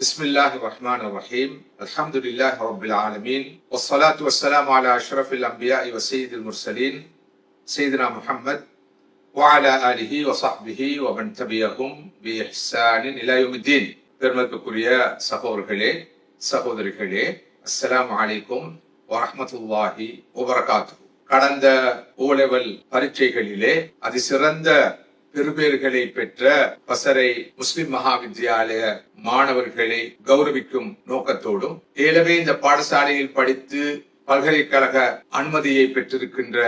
بسم الله الرحمن الرحيم الحمد لله رب العالمين والصلاة والسلام على أشرف الأنبياء وسيد المرسلين سيدنا محمد وعلى آله وصحبه ومن تبعهم بإحسان إلى يوم الدين. பெருமதிப்புக்குரிய சகோதரர்களே சகோதரிகளே, அஸ்ஸலாமு அலைக்கும் வரஹ்மத்துல்லாஹி வபரகாத்துஹு. கடந்த ஓலெவல் பரீட்சைகளிலே அதிசிறந்த பெறுபேறுகளை பெற்ற பசறை முஸ்லிம் மகாவித்யாலய மாணவர்களை கௌரவிக்கும் நோக்கத்தோடும், ஏலவே இந்த பாடசாலையில் படித்து பல்கலைக்கழக அனுமதியை பெற்றிருக்கின்ற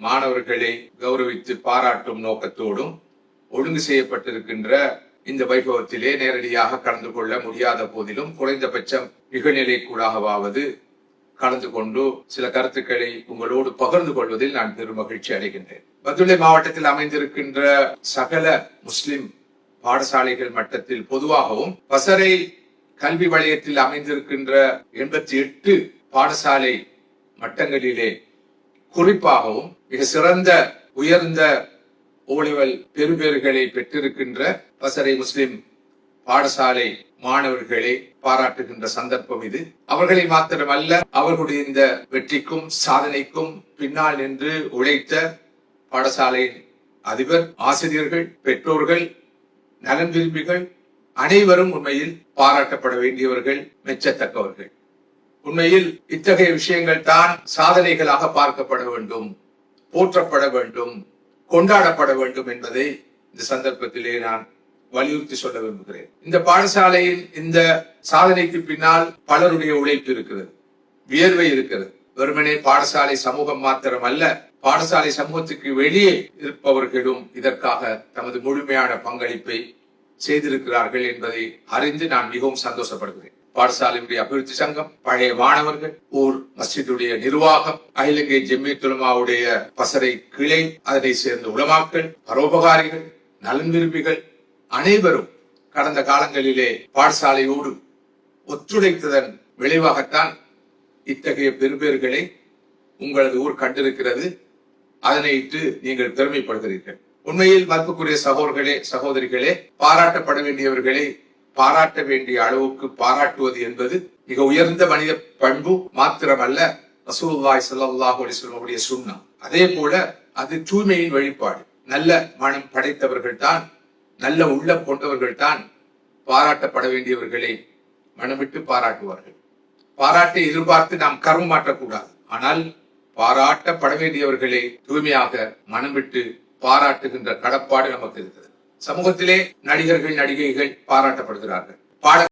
மாணவர்களை கௌரவித்து பாராட்டும் நோக்கத்தோடும் ஒழுங்கு செய்யப்பட்டிருக்கின்ற இந்த வைபவத்திலே நேரடியாக கலந்து கொள்ள முடியாத போதிலும் குறைந்தபட்சம் நிகழ்நிலைக்கூடாகவாவது கலந்து கொண்டு சில கருத்துக்களை உங்களோடு பகிர்ந்து கொள்வதில் நான் பெரும் மகிழ்ச்சி அடைகின்றேன். பதுளை மாவட்டத்தில் அமைந்திருக்கின்ற சகல முஸ்லிம் பாடசாலைகள் மட்டத்தில் பொதுவாகவும் பசறை கல்வி வலயத்தில் அமைந்திருக்கின்ற 88 பாடசாலை மட்டங்களிலே குறிப்பாகவும் மிக சிறந்த உயர்ந்த ஓலெவல் பெறுபேறுகளை பெற்றிருக்கின்ற பசறை முஸ்லிம் பாடசாலை மாணவர்களை பாராட்டுகின்ற சந்தர்ப்பம் இது. அவர்களை மாத்திரமல்ல, அவர்களுடைய இந்த வெற்றிக்கும் சாதனைக்கும் பின்னால் நின்று உழைத்த பாடசாலையின் அதிபர், ஆசிரியர்கள், பெற்றோர்கள், நலன் விரும்பிகள் அனைவரும் உண்மையில் பாராட்டப்பட வேண்டியவர்கள், மெச்சத்தக்கவர்கள். உண்மையில் இத்தகைய விஷயங்கள் தான் சாதனைகளாக பார்க்கப்பட வேண்டும், போற்றப்பட வேண்டும், கொண்டாடப்பட வேண்டும் என்பதை இந்த சந்தர்ப்பத்திலே நான் வலியுறுத்தி சொல்ல விரும்புகிறேன். இந்த பாடசாலையின் இந்த சாதனைக்கு பின்னால் பலருடைய உழைப்பு இருக்கிறது, வியர்வை இருக்கிறது. வெறுமனே பாடசாலை சமூகம் மாத்திரமல்ல, பாடசாலை சமூகத்துக்கு வெளியே இருப்பவர்களும் இதற்காக தமது முழுமையான பங்களிப்பை செய்திருக்கிறார்கள் என்பதை அறிந்து நான் மிகவும் சந்தோஷப்படுகிறேன். பாடசாலையுடைய அபிவிருத்தி சங்கம், பழைய மாணவர்கள், ஊர் மஸ்ஜிதுடைய நிர்வாகம், அகில இலங்கை ஜம்மியத்துல் உலமாவுடைய பசறை கிளை, அதனை சேர்ந்த உலமாக்கள், பரோபகாரிகள், நலன் விரும்பிகள் அனைவரும் கடந்த காலங்களிலே பாடசாலையோடு ஒத்துழைத்ததன் விளைவாகத்தான் இத்தகைய பெறுபேறுகளை உங்களது ஊர் கண்டிருக்கிறது. அதனையிட்டு நீங்கள் பெருமைப்படுகிறீர்கள். உண்மையில் மதிப்புக்குரிய சகோதரர்களே சகோதரிகளே, பாராட்டப்பட வேண்டியவர்களை பாராட்ட வேண்டிய அளவுக்கு பாராட்டுவது என்பது மிக உயர்ந்த மனித பண்பு மாத்திரமல்ல, ரசூலுல்லாஹி ஸல்லல்லாஹு அலைஹி வஸல்லம் சுன்னா. அதே போல அது தூய்மையின் வழிபாடு. நல்ல மனம் படைத்தவர்கள் தான், நல்ல உள்ளம் கொண்டவர்கள் தான் பாராட்டப்பட வேண்டியவர்களை மனமிட்டு பாராட்டுவார்கள். பாராட்டை எதிர்பார்த்து நாம் கர்மம் மாற்றக்கூடாது. ஆனால் பாராட்டப்பட வேண்டியவர்களை தூய்மையாக மனமிட்டு பாராட்டுகின்ற கடப்பாடு நமக்கு இருக்கிறது. சமூகத்திலே நடிகர்கள், நடிகைகள் பாராட்டப்படுகிறார்கள்.